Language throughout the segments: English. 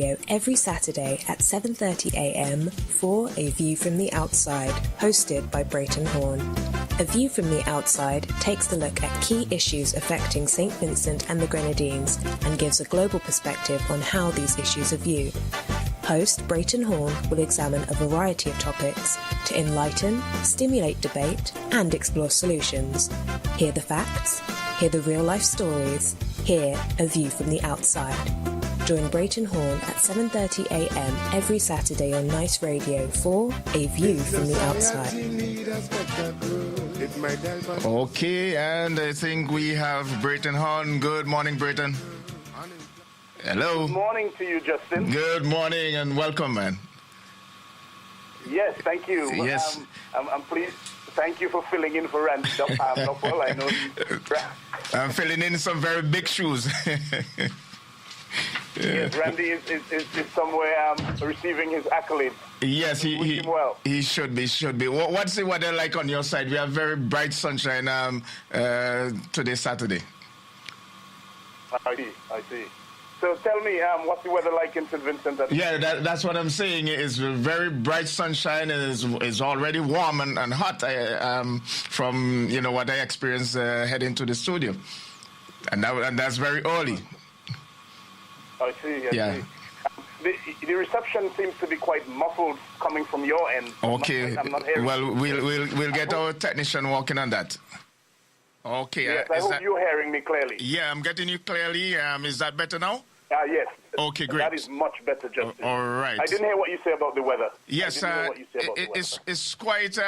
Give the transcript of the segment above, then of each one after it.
every Saturday at 7:30 a.m. for A View from the Outside, hosted by Brereton Horne. A View from the Outside takes a look at key issues affecting St. Vincent and the Grenadines and gives a global perspective on how these issues are viewed. Host Brereton Horne will examine a variety of topics to enlighten, stimulate debate, and explore solutions. Hear the facts, hear the real-life stories, hear A View from the Outside. Join Brereton Horne at 7:30 a.m. every Saturday on NiceRadio for A View from the Outside. Okay, and I think we have Brereton Horne. Good morning, Brereton. Hello. Good morning to you, Justin. Good morning and welcome, man. Yes, thank you. Yes. I'm pleased. Thank you for filling in for Randy Doppel. I know I'm filling in some very big shoes. Yes, Randy is somewhere receiving his accolades. Yes, he should be. What's the weather like on your side? We have very bright sunshine today, Saturday. I see. So tell me, what's the weather like in St. Vincent? Yeah, that's what I'm saying. It's very bright sunshine. It's already warm and hot from what I experienced heading to the studio, and that's very early. I see. I see. The reception seems to be quite muffled coming from your end. Okay. I'm not hearing. Well, we'll get our technician working on that. Okay. Yes, I hope you're hearing me clearly. Yeah, I'm getting you clearly. Is that better now? Yes. Okay, great. That is much better, Justin. All right. I didn't hear what you say about the weather. Yes, it's quite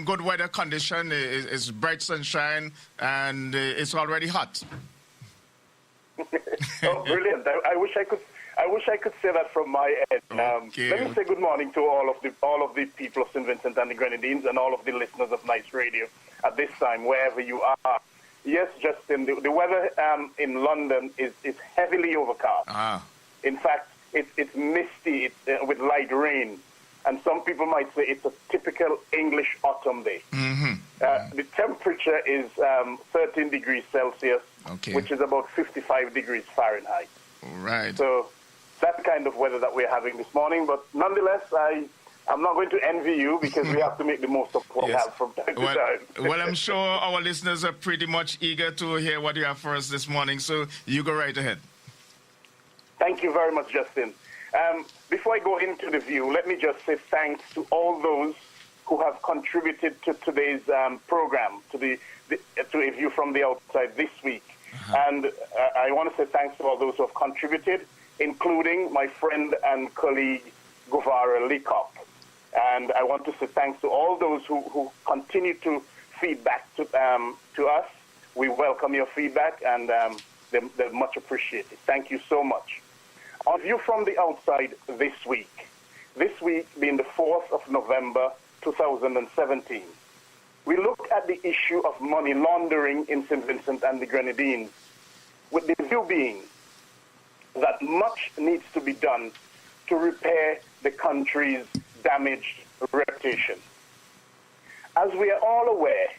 good weather condition. It's bright sunshine, and it's already hot. Oh, brilliant! I wish I could say that from my end. Okay. Let me say good morning to all of the people of St. Vincent and the Grenadines and all of the listeners of NiceRadio at this time, wherever you are. Yes, Justin, the weather in London is heavily overcast. In fact, it's misty with light rain. And some people might say it's a typical English autumn day. Mm-hmm. The temperature is 13 degrees Celsius, which is about 55 degrees Fahrenheit. Right. So that's the kind of weather that we're having this morning. But nonetheless, I'm not going to envy you because we have to make the most of what we have from time to time. Well, I'm sure our listeners are pretty much eager to hear what you have for us this morning. So you go right ahead. Thank you very much, Justin. Before I go into the view, let me just say thanks to all those who have contributed to today's program, to A View from the Outside this week. And I want to say thanks to all those who have contributed, including my friend and colleague, Guevara Likop. And I want to say thanks to all those who continue to feed back to us. We welcome your feedback, and they're much appreciated. Thank you so much. On View from the Outside this week being the 4th of November, 2017, we look at the issue of money laundering in St. Vincent and the Grenadines, with the view being that much needs to be done to repair the country's damaged reputation. As we are all aware,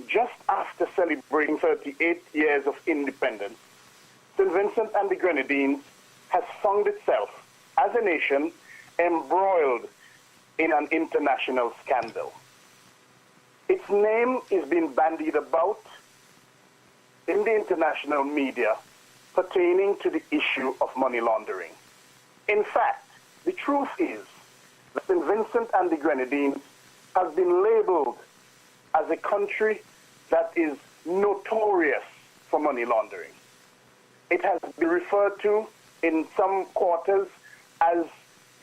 just after celebrating 38 years of independence, St. Vincent and the Grenadines has found itself, as a nation, embroiled in an international scandal. Its name is being bandied about in the international media pertaining to the issue of money laundering. In fact, the truth is that St. Vincent and the Grenadines has been labeled as a country that is notorious for money laundering. It has been referred to in some quarters as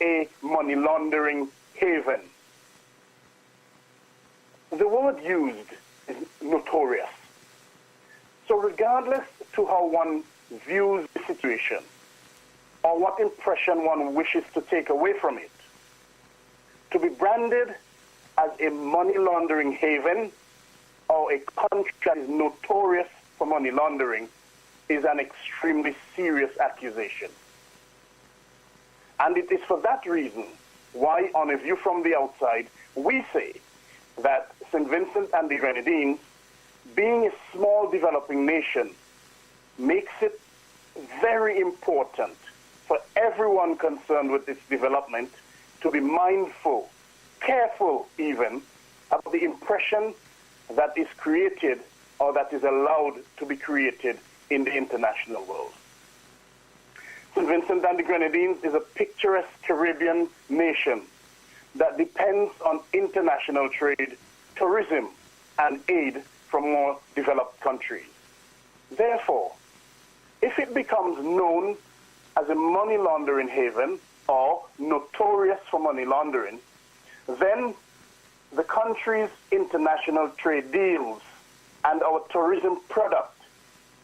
a money laundering haven. The word used is notorious. So regardless to how one views the situation or what impression one wishes to take away from it, to be branded as a money laundering haven or a country that is notorious for money laundering is an extremely serious accusation. And it is for that reason why, on A View from the Outside, we say that St. Vincent and the Grenadines, being a small developing nation, makes it very important for for everyone concerned with its development to be mindful, careful even, of the impression that is created or that is allowed to be created in the international world. St. Vincent and the Grenadines is a picturesque Caribbean nation that depends on international trade, tourism, and aid from more developed countries. Therefore, if it becomes known as a money laundering haven or notorious for money laundering, then the country's international trade deals and our tourism product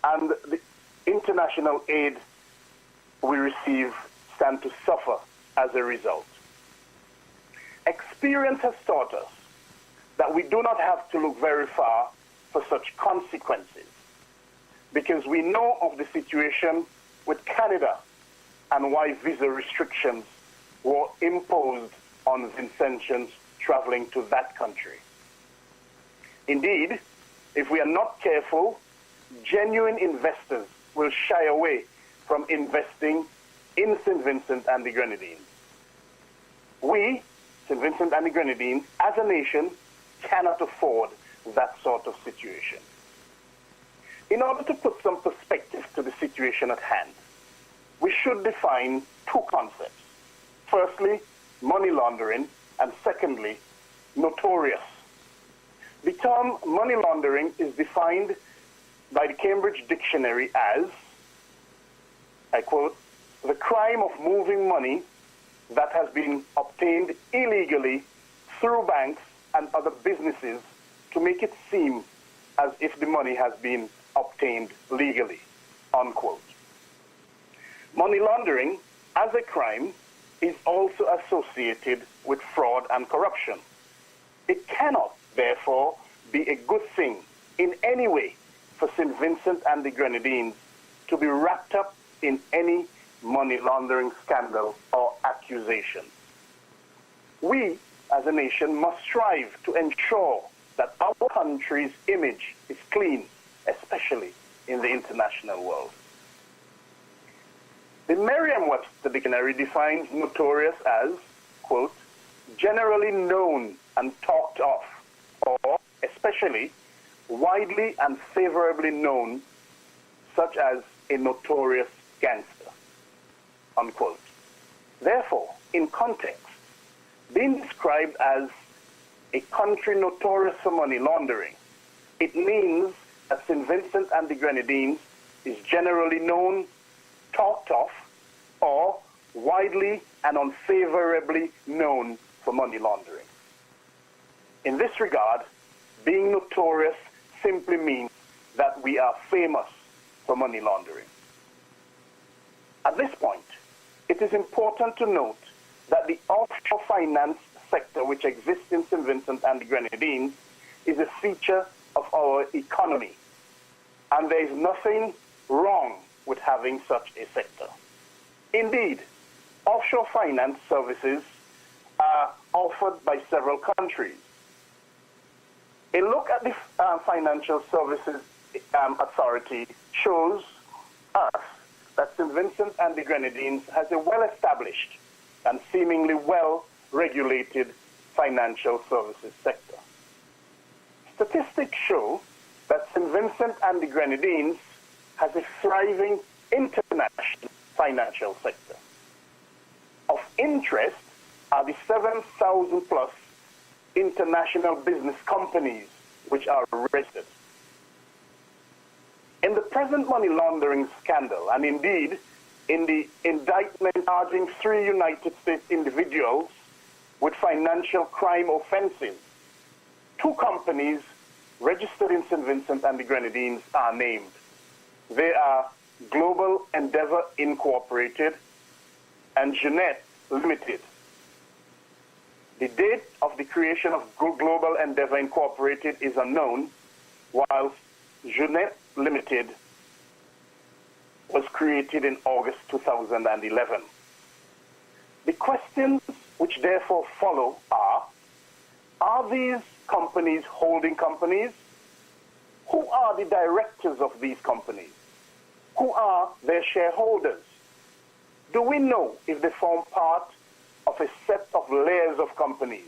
and the international aid we receive stand to suffer as a result. Experience has taught us that we do not have to look very far for such consequences, because we know of the situation with Canada and why visa restrictions were imposed on Vincentians traveling to that country. Indeed, if we are not careful, genuine investors will shy away from investing in St. Vincent and the Grenadines. We, St. Vincent and the Grenadines, as a nation, cannot afford that sort of situation. In order to put some perspective to the situation at hand, we should define two concepts. Firstly, money laundering, and secondly, notorious. The term money laundering is defined by the Cambridge Dictionary as, I quote, the crime of moving money that has been obtained illegally through banks and other businesses to make it seem as if the money has been obtained legally, unquote. Money laundering as a crime is also associated with fraud and corruption. It cannot, therefore, be a good thing in any way for St. Vincent and the Grenadines to be wrapped up in any money laundering scandal or accusation. We, as a nation, must strive to ensure that our country's image is clean, especially in the international world. The Merriam-Webster Dictionary defines notorious as, quote, generally known and talked of, or especially widely and favorably known, such as a notorious gangster, unquote. Therefore, in context, being described as a country notorious for money laundering, it means that St. Vincent and the Grenadines is generally known, talked of, or widely and unfavorably known for money laundering. In this regard, being notorious simply means that we are famous for money laundering. At this point, it is important to note that the offshore finance sector which exists in St. Vincent and the Grenadines is a feature of our economy, and there is nothing wrong with having such a sector. Indeed, offshore finance services are offered by several countries. A look at the Financial Services Authority shows us that St. Vincent and the Grenadines has a well-established and seemingly well-regulated financial services sector. Statistics show that St. Vincent and the Grenadines has a thriving international financial sector. Of interest are the 7,000 plus international business companies which are registered. In the present money laundering scandal, and indeed in the indictment charging 3 United States individuals with financial crime offenses, 2 companies registered in St. Vincent and the Grenadines are named. They are Global Endeavor Incorporated and Jeanette Limited. The date of the creation of Global Endeavor Incorporated is unknown, whilst Jeanette Limited was created in August 2011. The questions which therefore follow are these companies holding companies? Who are the directors of these companies? Who are their shareholders? Do we know if they form part of a set of layers of companies?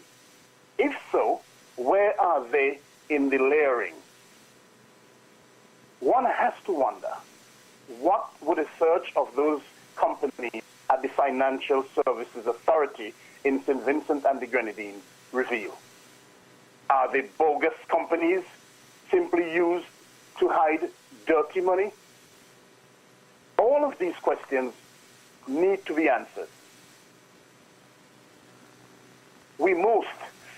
If so, where are they in the layering? One has to wonder, what would a search of those companies at the Financial Services Authority in St. Vincent and the Grenadines reveal? Are they bogus companies simply used to hide dirty money? All of these questions need to be answered. We most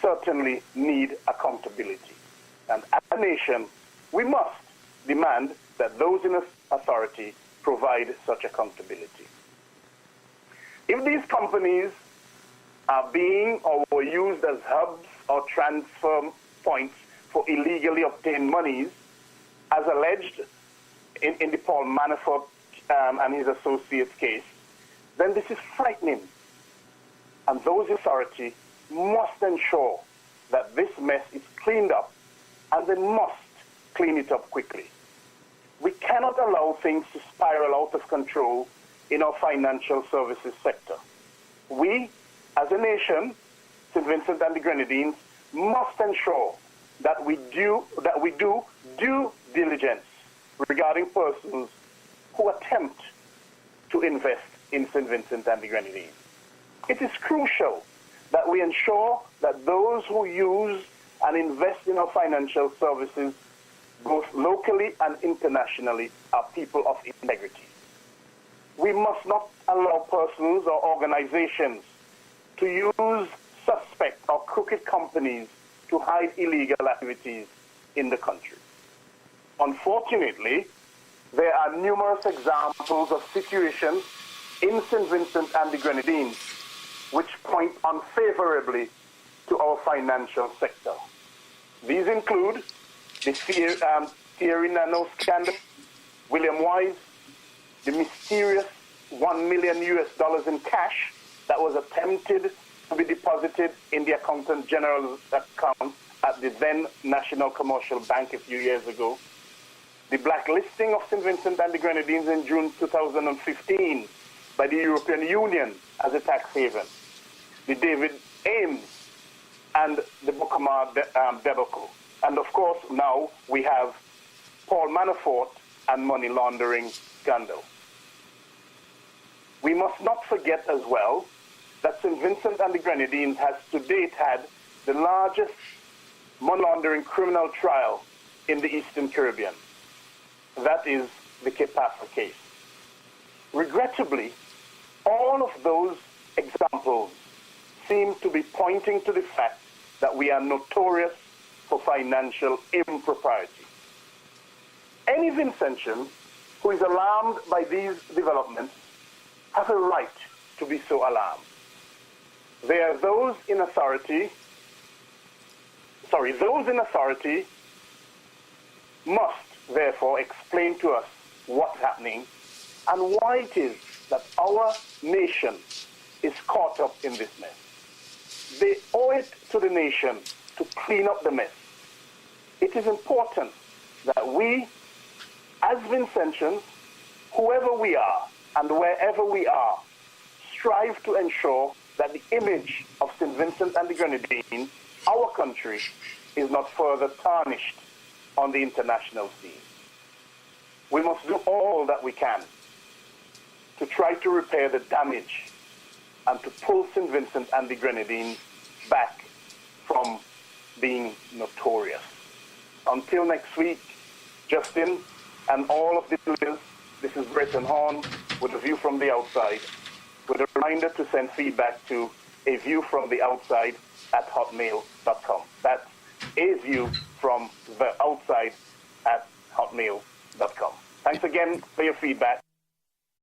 certainly need accountability. And as a nation, we must demand that those in authority provide such accountability. If these companies are being or were used as hubs or transfer points for illegally obtained monies, as alleged in the Paul Manafort and his associates case, then this is frightening. And those in authority must ensure that this mess is cleaned up, and they must clean it up quickly. We cannot allow things to spiral out of control in our financial services sector. We, as a nation, St. Vincent and the Grenadines, must ensure that we do due diligence regarding persons who attempt to invest in St. Vincent and the Grenadines. It is crucial that we ensure that those who use and invest in our financial services, both locally and internationally, are people of integrity. We must not allow persons or organizations to use suspect or crooked companies to hide illegal activities in the country. Unfortunately, there are numerous examples of situations in St. Vincent and the Grenadines which point unfavorably to our financial sector. These include the Thierry Nano scandal, William Wise, the mysterious $1 million in cash that was attempted to be deposited in the Accountant General's account at the then National Commercial Bank a few years ago, the blacklisting of St. Vincent and the Grenadines in June 2015 by the European Union as a tax haven, the David Ames and the Bukamar debacle. And of course, now we have Paul Manafort and money laundering scandal. We must not forget as well that St. Vincent and the Grenadines has to date had the largest money laundering criminal trial in the Eastern Caribbean. That is the Kepasa case. Regrettably, all of those examples seem to be pointing to the fact that we are notorious for financial impropriety. Any Vincentian who is alarmed by these developments has a right to be so alarmed. There are those in authority must therefore explain to us what's happening and why it is that our nation is caught up in this mess. They owe it to the nation to clean up the mess. It is important that we, as Vincentians, whoever we are and wherever we are, strive to ensure that the image of St. Vincent and the Grenadines, our country, is not further tarnished on the international scene. We must do all that we can to try to repair the damage and to pull St. Vincent and the Grenadines back from being notorious. Until next week, Justin and all of the listeners, this is Brereton Horne with A View from the Outside, with a reminder to send feedback to aviewfromtheoutside@hotmail.com. That's aviewfromtheoutside@hotmail.com. Thanks again for your feedback.